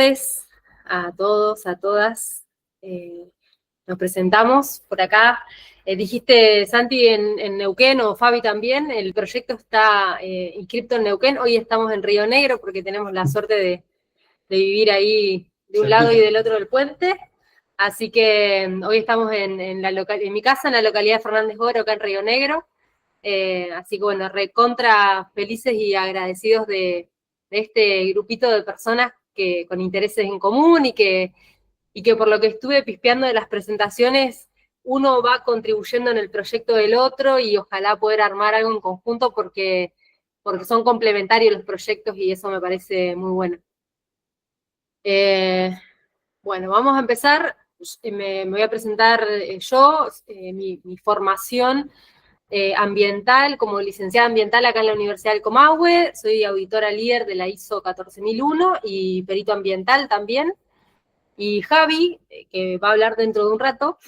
tardes a todos, a todas. Nos presentamos por acá. Dijiste, Santi, en Neuquén, o Fabi también, el proyecto está inscripto en Neuquén. Hoy estamos en Río Negro porque tenemos la suerte de vivir ahí de un lado y del otro del puente. Así que hoy estamos en mi casa, en la localidad de Fernández Oro, acá en Río Negro. Así que bueno, recontra felices y agradecidos de este grupito de personas que con intereses en común y que por lo que estuve pispeando de las presentaciones, uno va contribuyendo en el proyecto del otro y ojalá poder armar algo en conjunto porque son complementarios los proyectos y eso me parece muy bueno. Bueno, vamos a empezar. Me voy a presentar yo, mi formación ambiental, como licenciada ambiental acá en la Universidad del Comahue. Soy auditora líder de la ISO 14001 y perito ambiental también. Y Javi, que va a hablar dentro de un rato,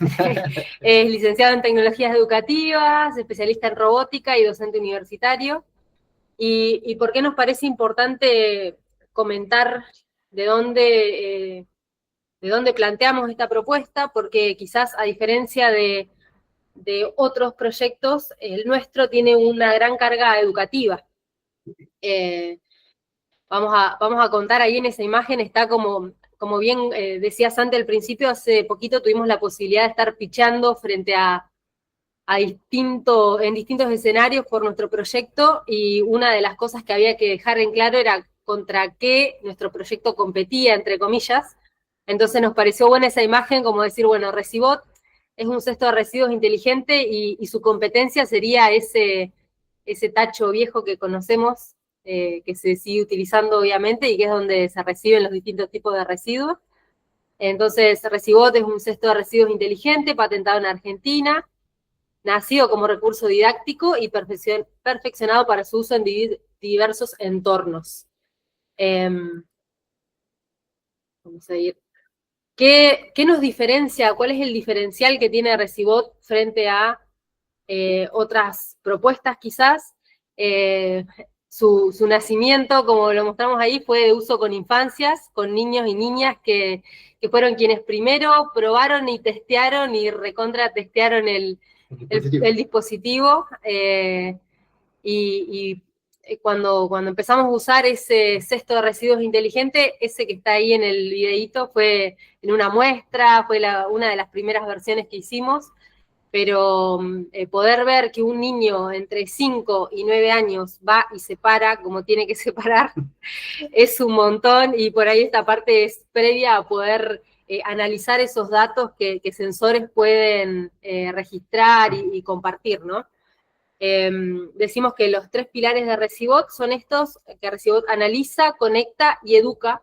es licenciado en tecnologías educativas, especialista en robótica y docente universitario. ¿Y por qué nos parece importante comentar de dónde planteamos esta propuesta? Porque quizás a diferencia de otros proyectos, el nuestro tiene una gran carga educativa. Vamos a contar ahí en esa imagen, está como bien decías antes al principio, hace poquito tuvimos la posibilidad de estar pitchando frente en distintos escenarios por nuestro proyecto, y una de las cosas que había que dejar en claro era contra qué nuestro proyecto competía, entre comillas. Entonces nos pareció buena esa imagen, como decir, bueno, Recibot es un cesto de residuos inteligente y su competencia sería ese tacho viejo que conocemos, que se sigue utilizando obviamente y que es donde se reciben los distintos tipos de residuos. Entonces, Recibot es un cesto de residuos inteligente, patentado en Argentina, nacido como recurso didáctico y perfeccionado para su uso en diversos entornos. Vamos a ir. ¿Qué nos diferencia? ¿Cuál es el diferencial que tiene Recibot frente a otras propuestas quizás? Su nacimiento, como lo mostramos ahí, fue de uso con infancias, con niños y niñas que fueron quienes primero probaron y testearon y recontra testearon el dispositivo. Y cuando empezamos a usar ese cesto de residuos inteligente, ese que está ahí en el videíto fue en una muestra, fue una de las primeras versiones que hicimos, pero poder ver que un niño entre 5 y 9 años va y separa como tiene que separar es un montón, y por ahí esta parte es previa a poder analizar esos datos que sensores pueden registrar y compartir, ¿no? Decimos que los 3 pilares de Recibot son estos, que Recibot analiza, conecta y educa,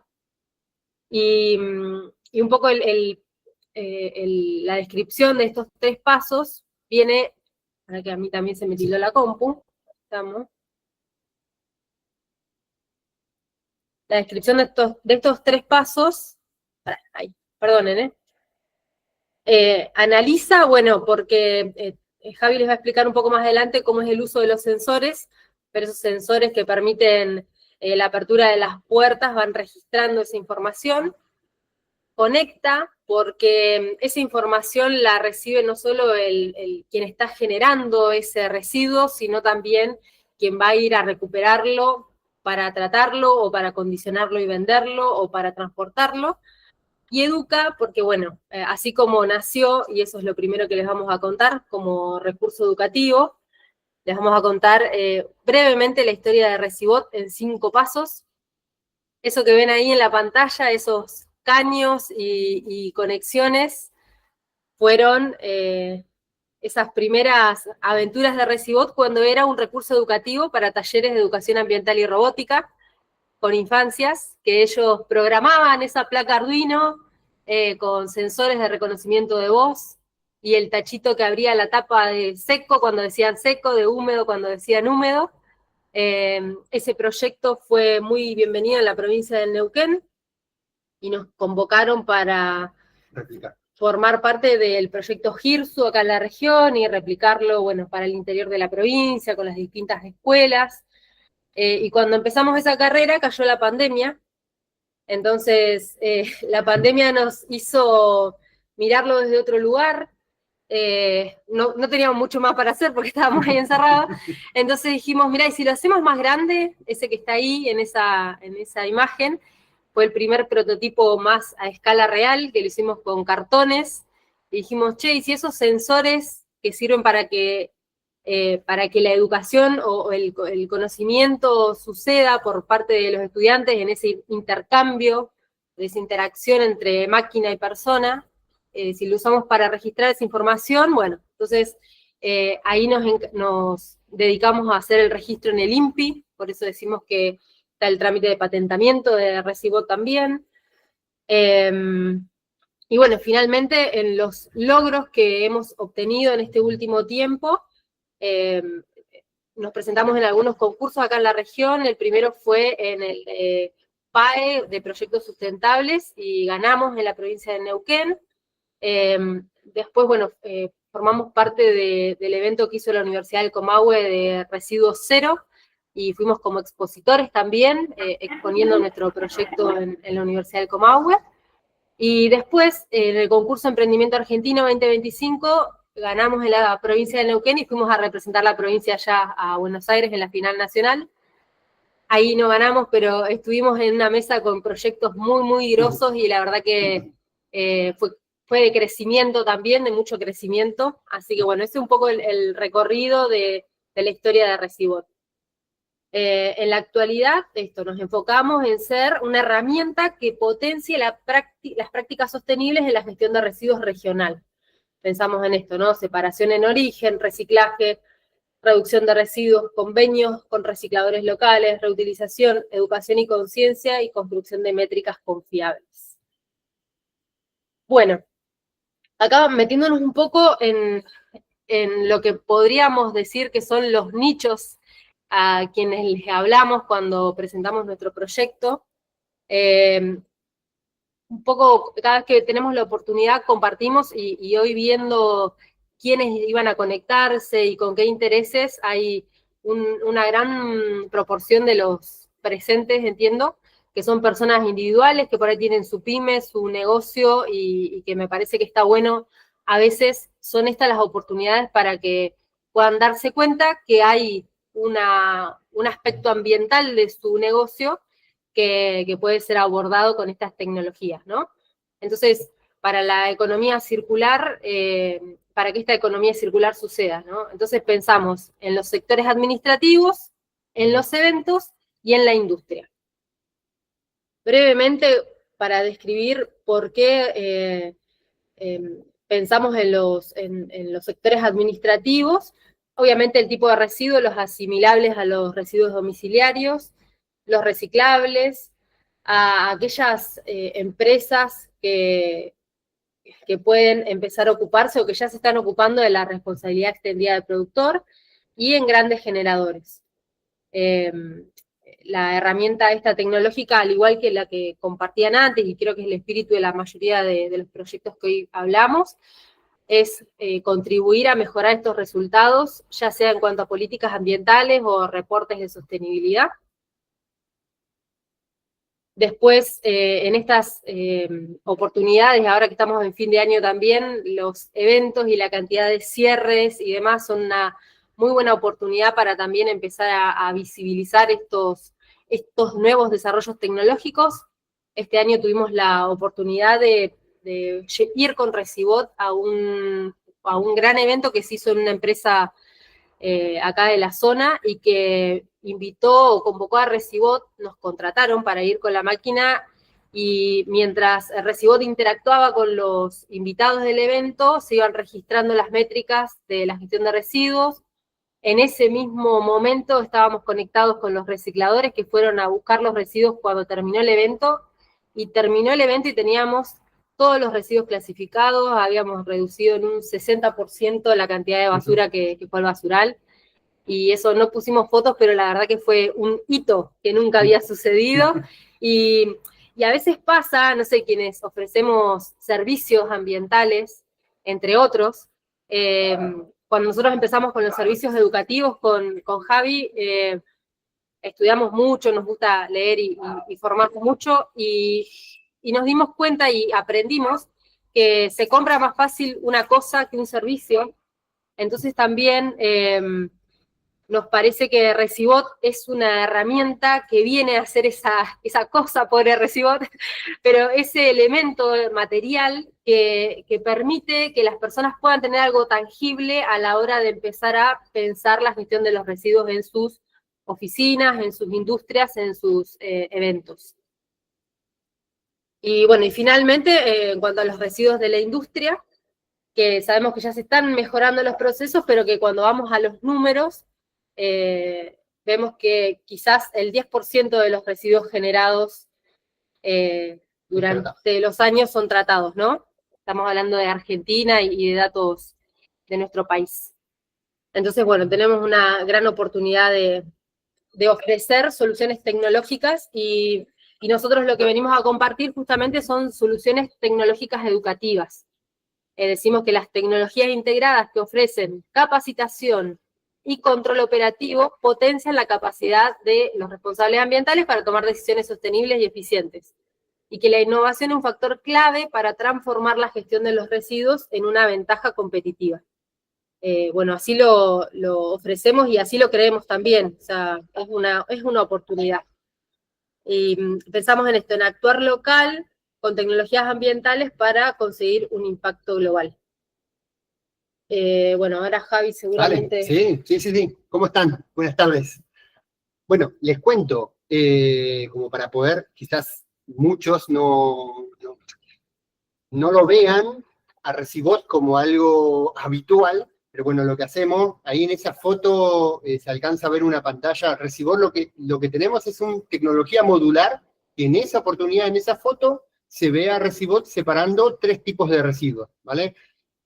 y un poco la descripción de estos 3 pasos viene, para que a mí también se me tildó la compu, estamos. La descripción de estos 3 pasos, ay, perdonen, analiza, bueno, porque Javi les va a explicar un poco más adelante cómo es el uso de los sensores, pero esos sensores que permiten la apertura de las puertas van registrando esa información. Conecta, porque esa información la recibe no solo quien está generando ese residuo, sino también quien va a ir a recuperarlo para tratarlo, o para condicionarlo y venderlo, o para transportarlo. Y educa, porque bueno, así como nació, y eso es lo primero que les vamos a contar, como recurso educativo, les vamos a contar brevemente la historia de Recibot en 5 pasos. Eso que ven ahí en la pantalla, esos caños y conexiones, fueron esas primeras aventuras de Recibot cuando era un recurso educativo para talleres de educación ambiental y robótica con infancias, que ellos programaban esa placa Arduino con sensores de reconocimiento de voz, y el tachito que abría la tapa de seco cuando decían seco, de húmedo cuando decían húmedo. Ese proyecto fue muy bienvenido en la provincia del Neuquén, y nos convocaron para formar parte del proyecto GIRSU acá en la región y replicarlo, bueno, para el interior de la provincia, con las distintas escuelas. Y cuando empezamos esa carrera cayó la pandemia, Entonces, la pandemia nos hizo mirarlo desde otro lugar. No teníamos mucho más para hacer porque estábamos ahí encerrados. Entonces dijimos, mirá, y si lo hacemos más grande, ese que está ahí en esa imagen, fue el primer prototipo más a escala real, que lo hicimos con cartones. Y dijimos, che, y si esos sensores que sirven para que la educación o el conocimiento suceda por parte de los estudiantes en ese intercambio, de esa interacción entre máquina y persona, si lo usamos para registrar esa información, bueno, entonces ahí nos dedicamos a hacer el registro en el INPI, por eso decimos que está el trámite de patentamiento de Recibot también. Y bueno, finalmente en los logros que hemos obtenido en este último tiempo, nos presentamos en algunos concursos acá en la región. El primero fue en el PAE de proyectos sustentables y ganamos en la provincia de Neuquén. Después, bueno, formamos parte del evento que hizo la Universidad del Comahue de Residuos Cero y fuimos como expositores también, exponiendo nuestro proyecto en la Universidad del Comahue. Y después, en el concurso Emprendimiento Argentino 2025, ganamos en la provincia de Neuquén y fuimos a representar la provincia allá a Buenos Aires en la final nacional. Ahí no ganamos, pero estuvimos en una mesa con proyectos muy, muy grosos y la verdad que fue de crecimiento también, de mucho crecimiento. Así que bueno, ese es un poco el recorrido de la historia de Recibot. En la actualidad, nos enfocamos en ser una herramienta que potencie las prácticas sostenibles en la gestión de residuos regional. Pensamos en esto, ¿no? Separación en origen, reciclaje, reducción de residuos, convenios con recicladores locales, reutilización, educación y conciencia y construcción de métricas confiables. Bueno, acá metiéndonos un poco en lo que podríamos decir que son los nichos a quienes les hablamos cuando presentamos nuestro proyecto. Un poco, cada vez que tenemos la oportunidad, compartimos, y hoy viendo quiénes iban a conectarse y con qué intereses, hay una gran proporción de los presentes, entiendo, que son personas individuales, que por ahí tienen su pyme, su negocio, y que me parece que está bueno. A veces son estas las oportunidades para que puedan darse cuenta que hay un aspecto ambiental de su negocio que puede ser abordado con estas tecnologías, ¿no? Entonces, para la economía circular, para que esta economía circular suceda, ¿no? Entonces pensamos en los sectores administrativos, en los eventos y en la industria. Brevemente, para describir por qué pensamos en los sectores administrativos, obviamente el tipo de residuos, los asimilables a los residuos domiciliarios, los reciclables, a aquellas empresas que pueden empezar a ocuparse o que ya se están ocupando de la responsabilidad extendida del productor, y en grandes generadores. La herramienta esta tecnológica, al igual que la que compartían antes, y creo que es el espíritu de la mayoría de los proyectos que hoy hablamos, es contribuir a mejorar estos resultados, ya sea en cuanto a políticas ambientales o reportes de sostenibilidad. Después, en estas oportunidades, ahora que estamos en fin de año también, los eventos y la cantidad de cierres y demás son una muy buena oportunidad para también empezar a visibilizar estos nuevos desarrollos tecnológicos. Este año tuvimos la oportunidad de ir con Recibot a un gran evento que se hizo en una empresa acá de la zona, y que invitó o convocó a Recibot, nos contrataron para ir con la máquina, y mientras Recibot interactuaba con los invitados del evento, se iban registrando las métricas de la gestión de residuos. En ese mismo momento estábamos conectados con los recicladores que fueron a buscar los residuos cuando terminó el evento, y teníamos todos los residuos clasificados, habíamos reducido en un 60% la cantidad de basura que fue al basural, y eso no pusimos fotos, pero la verdad que fue un hito que nunca había sucedido, y a veces pasa, no sé, quienes ofrecemos servicios ambientales, entre otros, cuando nosotros empezamos con los servicios educativos con Javi, estudiamos mucho, nos gusta leer y formarnos mucho, y nos dimos cuenta y aprendimos que se compra más fácil una cosa que un servicio. Entonces también nos parece que Recibot es una herramienta que viene a hacer esa cosa, pobre Recibot, pero ese elemento material que permite que las personas puedan tener algo tangible a la hora de empezar a pensar la gestión de los residuos en sus oficinas, en sus industrias, en sus eventos. Y bueno, y finalmente, en cuanto a los residuos de la industria, que sabemos que ya se están mejorando los procesos, pero que cuando vamos a los números, vemos que quizás el 10% de los residuos generados durante los años son tratados, ¿no? Estamos hablando de Argentina y de datos de nuestro país. Entonces, bueno, tenemos una gran oportunidad de ofrecer soluciones tecnológicas, y nosotros lo que venimos a compartir justamente son soluciones tecnológicas educativas. Decimos que las tecnologías integradas que ofrecen capacitación y control operativo potencian la capacidad de los responsables ambientales para tomar decisiones sostenibles y eficientes, y que la innovación es un factor clave para transformar la gestión de los residuos en una ventaja competitiva. Bueno, así lo ofrecemos y así lo creemos también, o sea, es una oportunidad. Y pensamos en esto, en actuar local con tecnologías ambientales para conseguir un impacto global. Bueno, ahora Javi seguramente... Vale, sí. ¿Cómo están? Buenas tardes. Bueno, les cuento, como para poder, quizás muchos no lo vean a Recibot como algo habitual, pero bueno, lo que hacemos, ahí en esa foto se alcanza a ver una pantalla. Recibot lo que tenemos es una tecnología modular, que en esa oportunidad, en esa foto, se ve a Recibot separando 3 tipos de residuos, ¿vale?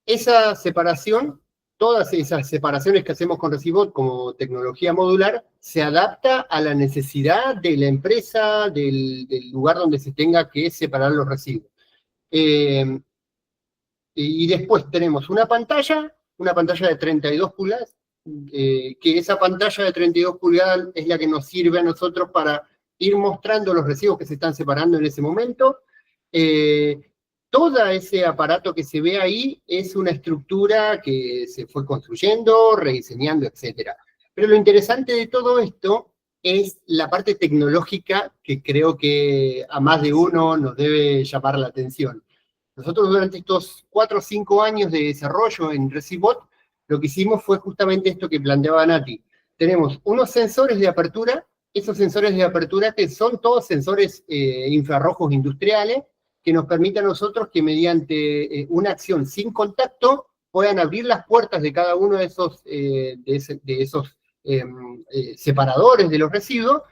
Esa separación, todas esas separaciones que hacemos con Recibot como tecnología modular, se adapta a la necesidad de la empresa, del lugar donde se tenga que separar los residuos. Y después tenemos una pantalla de 32 pulgadas, que esa pantalla de 32 pulgadas es la que nos sirve a nosotros para ir mostrando los residuos que se están separando en ese momento. Todo ese aparato que se ve ahí es una estructura que se fue construyendo, rediseñando, etc. Pero lo interesante de todo esto es la parte tecnológica, que creo que a más de uno nos debe llamar la atención. Nosotros durante estos 4 o 5 años de desarrollo en Recibot, lo que hicimos fue justamente esto que planteaba Nati. Tenemos unos sensores de apertura, esos sensores de apertura que son todos sensores infrarrojos industriales, que nos permite a nosotros que mediante una acción sin contacto puedan abrir las puertas de cada uno de esos separadores de los residuos,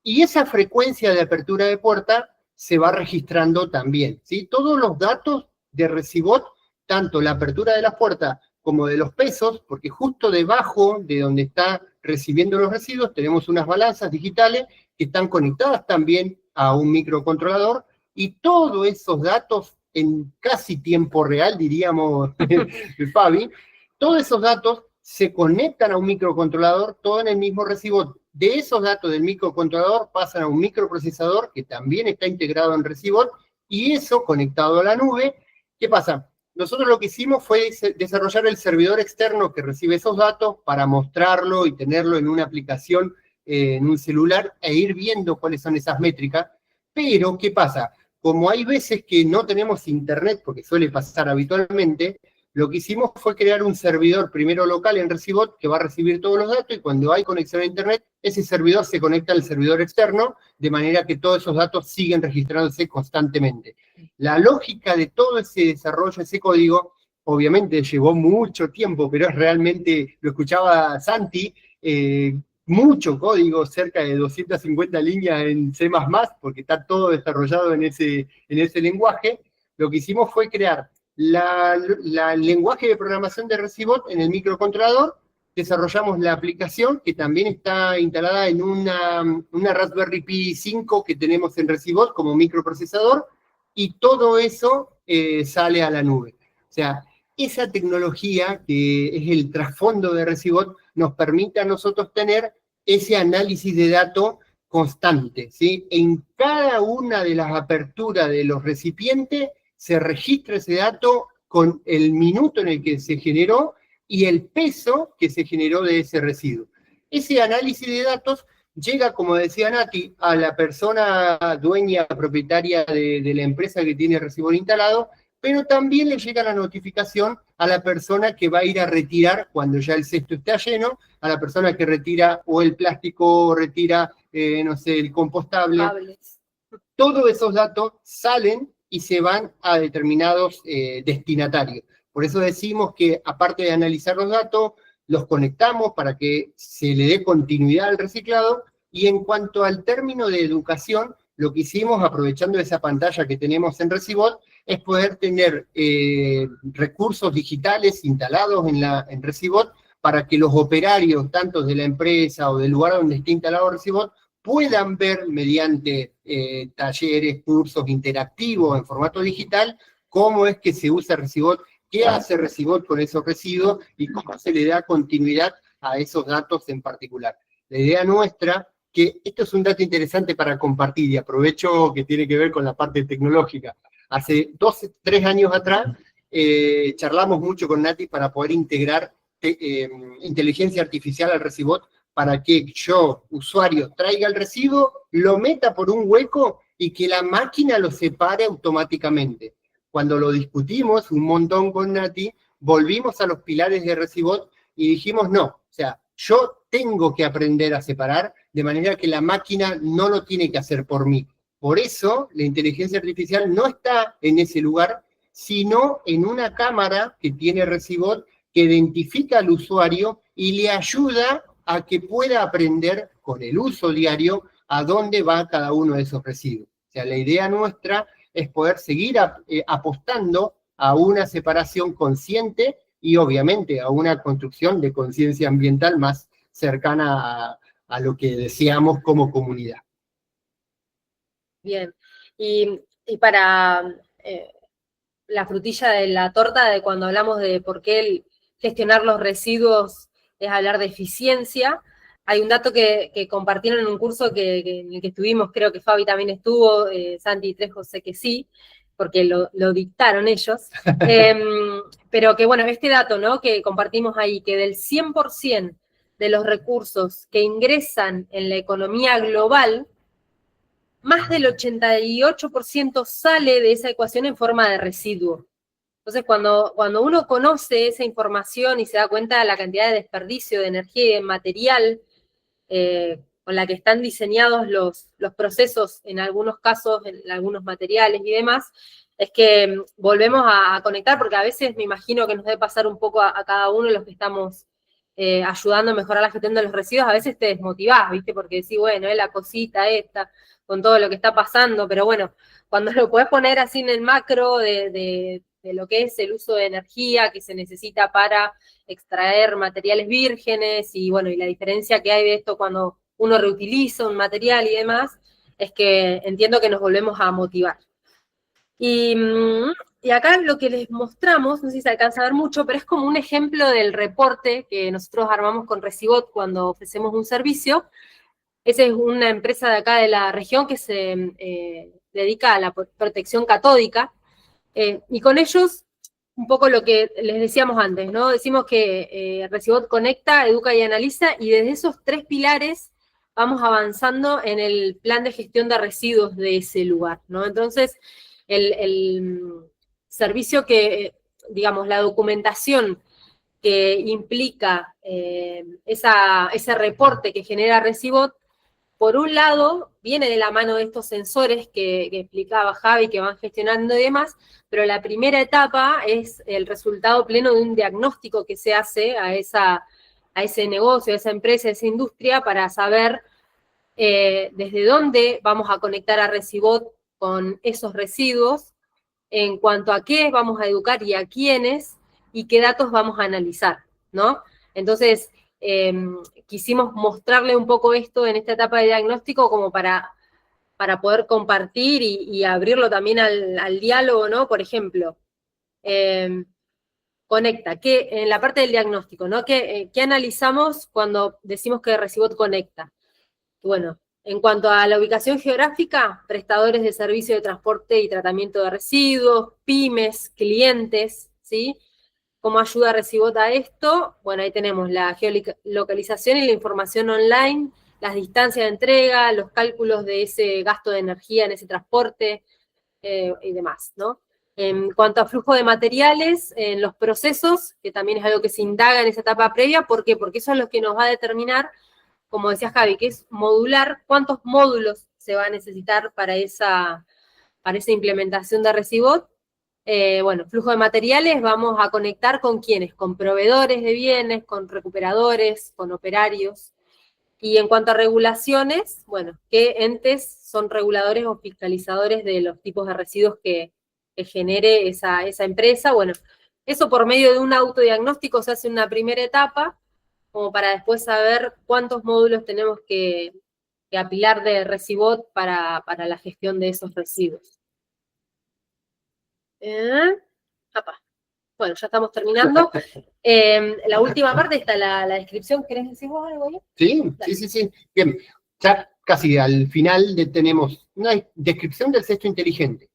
y esa frecuencia de apertura de puerta se va registrando también, ¿sí? Todos los datos de Recibot, tanto la apertura de las puertas como de los pesos, porque justo debajo de donde está recibiendo los residuos tenemos unas balanzas digitales que están conectadas también a un microcontrolador, y todos esos datos en casi tiempo real, diríamos, Fabi, todos esos datos se conectan a un microcontrolador, todo en el mismo Recibot. De esos datos del microcontrolador pasan a un microprocesador que también está integrado en Recibot, y eso conectado a la nube. ¿Qué pasa? Nosotros lo que hicimos fue desarrollar el servidor externo que recibe esos datos para mostrarlo y tenerlo en una aplicación, en un celular, e ir viendo cuáles son esas métricas. Pero, ¿qué pasa? Como hay veces que no tenemos internet, porque suele pasar habitualmente, lo que hicimos fue crear un servidor primero local en Recibot que va a recibir todos los datos, y cuando hay conexión a internet, ese servidor se conecta al servidor externo, de manera que todos esos datos siguen registrándose constantemente. La lógica de todo ese desarrollo, ese código, obviamente llevó mucho tiempo, pero es realmente, lo escuchaba Santi, mucho código, cerca de 250 líneas en C++, porque está todo desarrollado en ese lenguaje. Lo que hicimos fue crear el lenguaje de programación de Recibot en el microcontrolador, desarrollamos la aplicación que también está instalada en una Raspberry Pi 5 que tenemos en Recibot como microprocesador, y todo eso sale a la nube. O sea, esa tecnología, que es el trasfondo de Recibot, nos permite a nosotros tener ese análisis de datos constante, ¿sí? En cada una de las aperturas de los recipientes se registra ese dato con el minuto en el que se generó y el peso que se generó de ese residuo. Ese análisis de datos llega, como decía Nati, a la persona dueña, propietaria de la empresa que tiene el residuo instalado, pero también le llega la notificación a la persona que va a ir a retirar, cuando ya el cesto está lleno, a la persona que retira o el plástico, o retira, no sé, el compostable. Todos esos datos salen y se van a determinados destinatarios. Por eso decimos que, aparte de analizar los datos, los conectamos para que se le dé continuidad al reciclado, y en cuanto al término de educación, lo que hicimos, aprovechando esa pantalla que tenemos en Recibot, es poder tener recursos digitales instalados en Recibot para que los operarios, tanto de la empresa o del lugar donde esté instalado Recibot, puedan ver mediante talleres, cursos interactivos en formato digital, cómo es que se usa Recibot, qué hace Recibot con esos residuos y cómo se le da continuidad a esos datos en particular. La idea nuestra, que esto es un dato interesante para compartir, y aprovecho que tiene que ver con la parte tecnológica. Hace 3 años atrás charlamos mucho con Nati para poder integrar inteligencia artificial al Recibot, para que yo, usuario, traiga el residuo, lo meta por un hueco y que la máquina lo separe automáticamente. Cuando lo discutimos un montón con Nati, volvimos a los pilares de Recibot y dijimos no, o sea, yo tengo que aprender a separar, de manera que la máquina no lo tiene que hacer por mí. Por eso, la inteligencia artificial no está en ese lugar, sino en una cámara que tiene Recibot, que identifica al usuario y le ayuda a que pueda aprender con el uso diario a dónde va cada uno de esos residuos. O sea, la idea nuestra es poder seguir apostando a una separación consciente y obviamente a una construcción de conciencia ambiental más cercana a lo que deseamos como comunidad. Bien, y para la frutilla de la torta, de cuando hablamos de por qué gestionar los residuos es hablar de eficiencia, hay un dato que compartieron en un curso en el que estuvimos, creo que Fabi también estuvo, Santi y Trejo sé que sí, porque lo dictaron ellos, pero que bueno, este dato, ¿no?, que compartimos ahí, que del 100% de los recursos que ingresan en la economía global, más del 88% sale de esa ecuación en forma de residuo. Entonces, cuando uno conoce esa información y se da cuenta de la cantidad de desperdicio de energía y de material con la que están diseñados los procesos, en algunos casos, en algunos materiales y demás, es que volvemos a conectar, porque a veces me imagino que nos debe pasar un poco a cada uno de los que estamos ayudando a mejorar la gestión de los residuos. A veces te desmotivás, ¿viste? Porque decís, bueno, es la cosita esta, con todo lo que está pasando, pero bueno, cuando lo podés poner así en el macro de lo que es el uso de energía que se necesita para extraer materiales vírgenes, y bueno, y la diferencia que hay de esto cuando uno reutiliza un material y demás, es que entiendo que nos volvemos a motivar. Y acá lo que les mostramos, no sé si se alcanza a ver mucho, pero es como un ejemplo del reporte que nosotros armamos con Recibot cuando ofrecemos un servicio. Esa es una empresa de acá de la región que se dedica a la protección catódica, y con ellos, un poco lo que les decíamos antes, ¿no? Decimos que Recibot conecta, educa y analiza, y desde esos 3 pilares vamos avanzando en el plan de gestión de residuos de ese lugar, ¿no? Entonces, el servicio que, digamos, la documentación que implica ese reporte que genera Recibot, por un lado, viene de la mano de estos sensores que explicaba Javi, que van gestionando y demás, pero la primera etapa es el resultado pleno de un diagnóstico que se hace a ese negocio, a esa empresa, a esa industria, para saber desde dónde vamos a conectar a Recibot con esos residuos, en cuanto a qué vamos a educar y a quiénes, y qué datos vamos a analizar, ¿no? Entonces, quisimos mostrarle un poco esto en esta etapa de diagnóstico como para poder compartir y abrirlo también al diálogo, ¿no? Por ejemplo, conecta, que en la parte del diagnóstico, ¿no? ¿Qué analizamos cuando decimos que Recibot conecta? Bueno, en cuanto a la ubicación geográfica, prestadores de servicio de transporte y tratamiento de residuos, pymes, clientes, ¿sí? ¿Cómo ayuda Recibot a esto? Bueno, ahí tenemos la geolocalización y la información online, las distancias de entrega, los cálculos de ese gasto de energía en ese transporte y demás, ¿no? En cuanto a flujo de materiales, en los procesos, que también es algo que se indaga en esa etapa previa, ¿por qué? Porque eso es lo que nos va a determinar, como decía Javi, que es modular cuántos módulos se va a necesitar para esa implementación de Recibot. Bueno, flujo de materiales, vamos a conectar con quiénes, con proveedores de bienes, con recuperadores, con operarios. Y en cuanto a regulaciones, bueno, ¿qué entes son reguladores o fiscalizadores de los tipos de residuos que genere esa empresa? Bueno, eso por medio de un autodiagnóstico se hace en una primera etapa, como para después saber cuántos módulos tenemos que apilar de Recibot para la gestión de esos residuos. Bueno, ya estamos terminando. La última parte está la descripción. ¿Querés decir vos algo ahí? Sí. Bien, ya casi al final tenemos una descripción del cesto inteligente.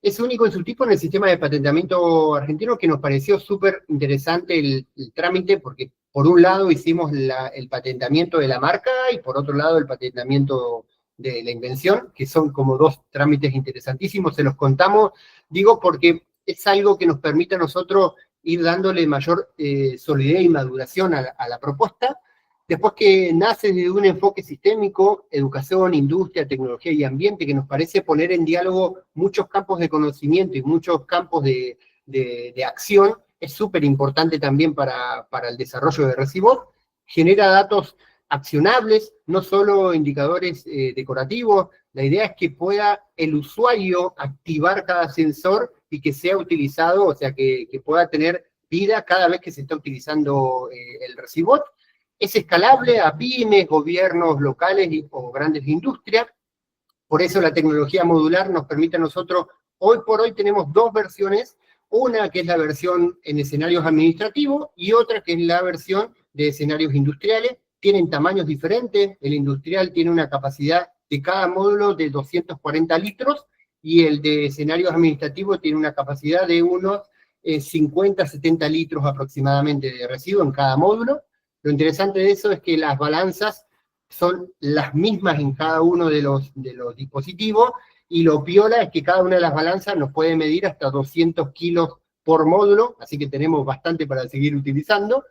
Es único en su tipo en el sistema de patentamiento argentino, que nos pareció súper interesante el trámite, porque por un lado hicimos el patentamiento de la marca y por otro lado el patentamiento de la invención, que son como dos trámites interesantísimos. Se los contamos, digo, porque es algo que nos permite a nosotros ir dándole mayor solidez y maduración a la propuesta. Después, que nace de un enfoque sistémico, educación, industria, tecnología y ambiente, que nos parece poner en diálogo muchos campos de conocimiento y muchos campos de acción, es súper importante también para el desarrollo de Recibot. Genera datos accionables, no solo indicadores decorativos. La idea es que pueda el usuario activar cada sensor y que sea utilizado, o sea, que pueda tener vida cada vez que se está utilizando el Recibot. Es escalable a pymes, gobiernos locales o grandes industrias. Por eso la tecnología modular nos permite a nosotros, hoy por hoy tenemos dos versiones, una que es la versión en escenarios administrativos y otra que es la versión de escenarios industriales. Tienen tamaños diferentes, el industrial tiene una capacidad de cada módulo de 240 litros y el de escenarios administrativos tiene una capacidad de unos 50, 70 litros aproximadamente de residuo en cada módulo. Lo interesante de eso es que las balanzas son las mismas en cada uno de los dispositivos, y lo piola es que cada una de las balanzas nos puede medir hasta 200 kilos por módulo, así que tenemos bastante para seguir utilizando.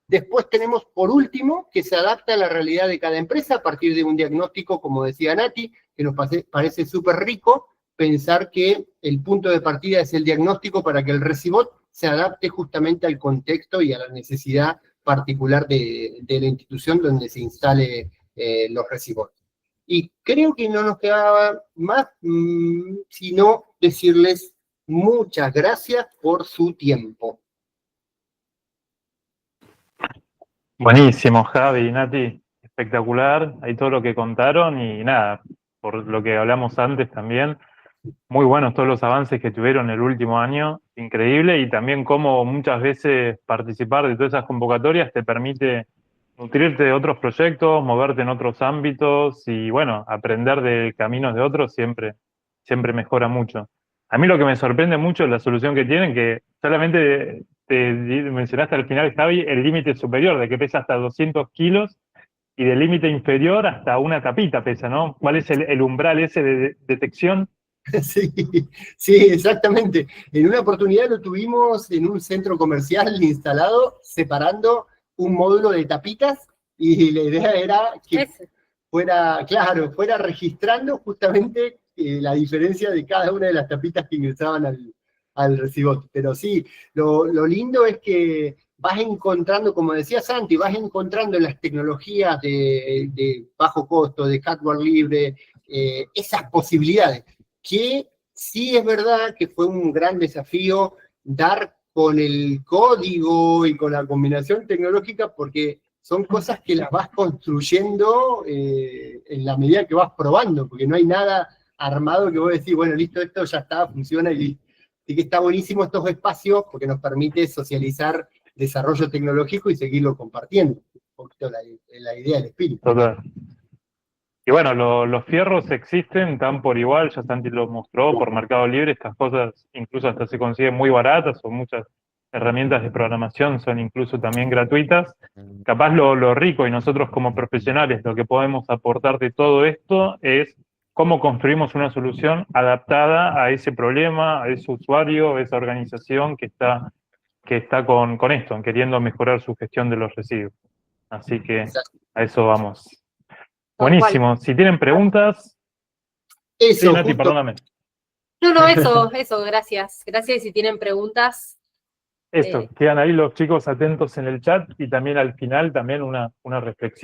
Después tenemos, por último, que se adapta a la realidad de cada empresa a partir de un diagnóstico, como decía Nati, que nos parece súper rico pensar que el punto de partida es el diagnóstico para que el Recibot se adapte justamente al contexto y a la necesidad particular de la institución donde se instale los Recibot. Y creo que no nos quedaba más, sino decirles muchas gracias por su tiempo. Buenísimo, Javi, Nati, espectacular, ahí todo lo que contaron y nada, por lo que hablamos antes también, muy buenos todos los avances que tuvieron el último año, increíble, y también cómo muchas veces participar de todas esas convocatorias te permite nutrirte de otros proyectos, moverte en otros ámbitos y bueno, aprender de caminos de otros siempre mejora mucho. A mí lo que me sorprende mucho es la solución que tienen, que solamente te mencionaste al final, Javi, el límite superior, de que pesa hasta 200 kilos, y del límite inferior hasta una tapita pesa, ¿no? ¿Cuál es el umbral ese de detección? Sí, exactamente. En una oportunidad lo tuvimos en un centro comercial instalado, separando un módulo de tapitas, y la idea era que fuera registrando justamente la diferencia de cada una de las tapitas que ingresaban al Recibot. Pero sí, lo lindo es que vas encontrando, como decía Santi, vas encontrando en las tecnologías de bajo costo, de hardware libre, esas posibilidades, que sí es verdad que fue un gran desafío dar con el código y con la combinación tecnológica, porque son cosas que las vas construyendo en la medida que vas probando, porque no hay nada armado que vos decís, bueno, listo, esto ya está, funciona y Así que está buenísimo estos espacios porque nos permite socializar desarrollo tecnológico y seguirlo compartiendo. Un poquito la idea del espíritu. Total. Y bueno, los fierros existen, están por igual, ya Santi lo mostró, por Mercado Libre, estas cosas incluso hasta se consiguen muy baratas, o muchas herramientas de programación son incluso también gratuitas. Capaz lo rico, y nosotros como profesionales lo que podemos aportar de todo esto es cómo construimos una solución adaptada a ese problema, a ese usuario, a esa organización que está con esto, queriendo mejorar su gestión de los residuos. Así que a eso vamos. Buenísimo. Si tienen preguntas... Eso, sí, Nati, justo. perdóname. No, eso, gracias. Gracias, y si tienen preguntas. Eso, quedan ahí los chicos atentos en el chat, y también al final también una reflexión.